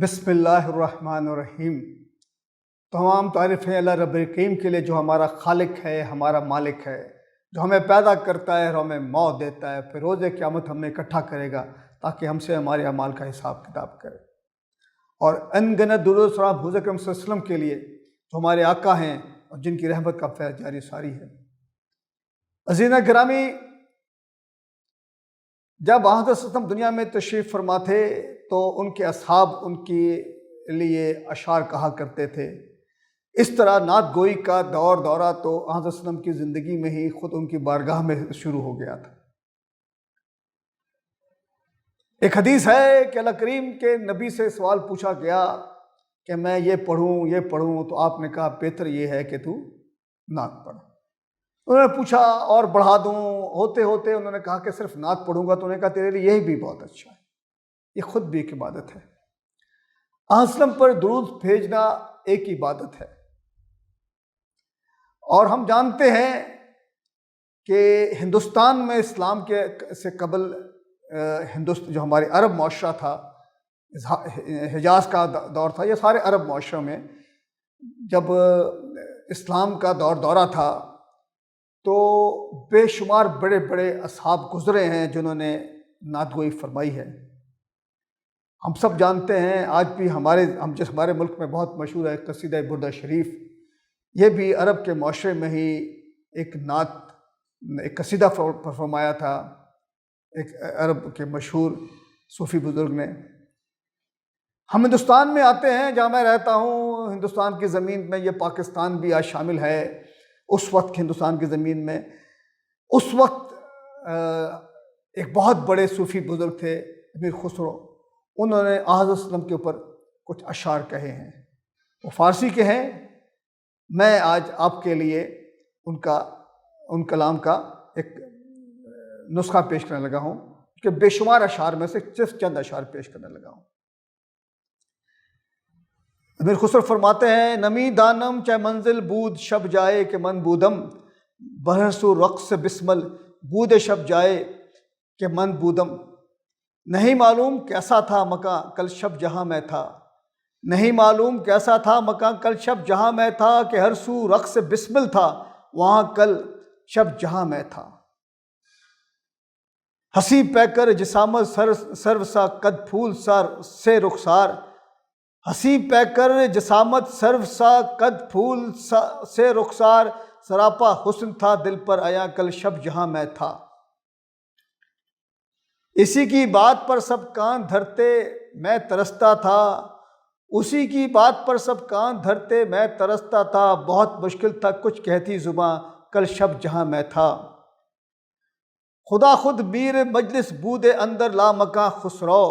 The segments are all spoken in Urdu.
بسم اللہ الرحمن الرحیم۔ تمام تعریفیں اللہ رب الکریم کے لیے جو ہمارا خالق ہے، ہمارا مالک ہے، جو ہمیں پیدا کرتا ہے اور ہمیں موت دیتا ہے، پھر روز قیامت ہمیں اکٹھا کرے گا تاکہ ہم سے ہمارے اعمال کا حساب کتاب کرے۔ اور ان گنت درود و سلام حضور اکرم صلی اللہ علیہ وسلم کے لیے جو ہمارے آقا ہیں اور جن کی رحمت کا فیض جاری ساری ہے۔ عزیزان گرامی، جب حضرت صلی اللہ علیہ وسلم دنیا میں تشریف فرما تھے تو ان کے اصحاب ان کے لیے اشعار کہا کرتے تھے۔ اس طرح نعت گوئی کا دورہ تو حضرت صلی اللہ علیہ وسلم کی زندگی میں ہی خود ان کی بارگاہ میں شروع ہو گیا تھا۔ ایک حدیث ہے کہ اللہ کریم کے نبی سے سوال پوچھا گیا کہ میں یہ پڑھوں تو آپ نے کہا بہتر یہ ہے کہ تو نعت پڑھ۔ انہوں نے پوچھا اور بڑھا دوں، ہوتے ہوتے انہوں نے کہا کہ صرف نعت پڑھوں گا، تو انہوں نے کہا تیرے لیے یہی بھی بہت اچھا ہے، یہ خود بھی ایک عبادت ہے۔ حضرت صلی اللہ علیہ وسلم پر درود بھیجنا ایک عبادت ہے، اور ہم جانتے ہیں کہ ہندوستان میں اسلام کے سے قبل جو ہمارے عرب معاشرہ تھا، حجاز کا دور تھا، یہ سارے عرب معاشروں میں جب اسلام کا دورہ تھا تو بے شمار بڑے بڑے اصحاب گزرے ہیں جنہوں نے نعت گوئی فرمائی ہے۔ ہم سب جانتے ہیں، آج بھی ہمارے ملک میں بہت مشہور ہے قصیدہ بردہ شریف، یہ بھی عرب کے معاشرے میں ہی ایک قصیدہ فرمایا تھا ایک عرب کے مشہور صوفی بزرگ نے۔ ہم ہندوستان میں آتے ہیں، جہاں میں رہتا ہوں، ہندوستان کی زمین میں، یہ پاکستان بھی آج شامل ہے، اس وقت ہندوستان کی زمین میں اس وقت ایک بہت بڑے صوفی بزرگ تھے امیر خسرو، انہوں نے حضرت صلی اللہ علیہ وسلم کے اوپر کچھ اشعار کہے ہیں، وہ فارسی کے ہیں۔ میں آج آپ کے لیے ان کلام کا ایک نسخہ پیش کرنے لگا ہوں کہ بے شمار اشعار میں سے صرف چند اشعار پیش کرنے لگا ہوں۔ امیر خسرو فرماتے ہیں، نمی دانم چہ منزل بود شب جائے کہ من بودم، بہرسو رقص بسمل بود شب جائے کہ من بودم۔ نہیں معلوم کیسا تھا مکان کل شب جہاں میں تھا، نہیں معلوم کیسا تھا مکان کل شب جہاں میں تھا، کہ ہر سو رقص بسمل تھا وہاں کل شب جہاں میں تھا۔ ہنسی پہ کر جسامت سرو سا قد پھول سے رخسار، ہنسی پہ کر جسامت سرو سا قد پھول سے رخسار، سراپا حسن تھا دل پر آیا کل شب جہاں میں تھا۔ اسی کی بات پر سب کان دھرتے میں ترستا تھا، اسی کی بات پر سب کان دھرتے میں ترستا تھا، بہت مشکل تھا کچھ کہتی زباں کل شب جہاں میں تھا۔ خدا خود میر مجلس بود اندر لا مکاں خسرو،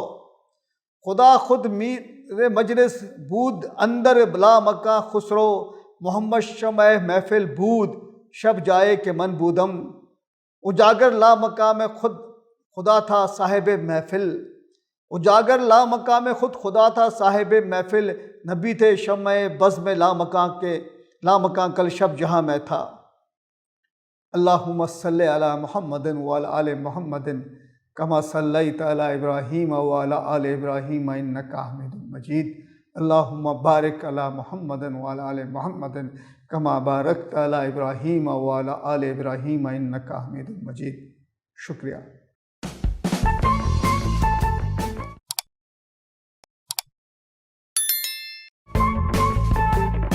خدا خود میر مجلس بود اندر لا مکاں خسرو، محمد شمع محفل بود شب جائے کہ من بودم۔ اجاگر لا مقام خود خدا تھا صاحب محفل، اجاگر لا مقام خود خدا تھا صاحب محفل، نبی تھے شمع بزم لا مکاں کل شب جہاں میں تھا۔ اللہم صلی علی محمد وعلی آل محمد کما صلیت علی ابراہیم وعلی آل ابراہیم انک حمید مجید۔ اللہم بارک علی محمد وعلی آل محمد کما بارکت علی ابراہیم وعلی آل ابراہیم انک حمید مجید۔ شکریہ۔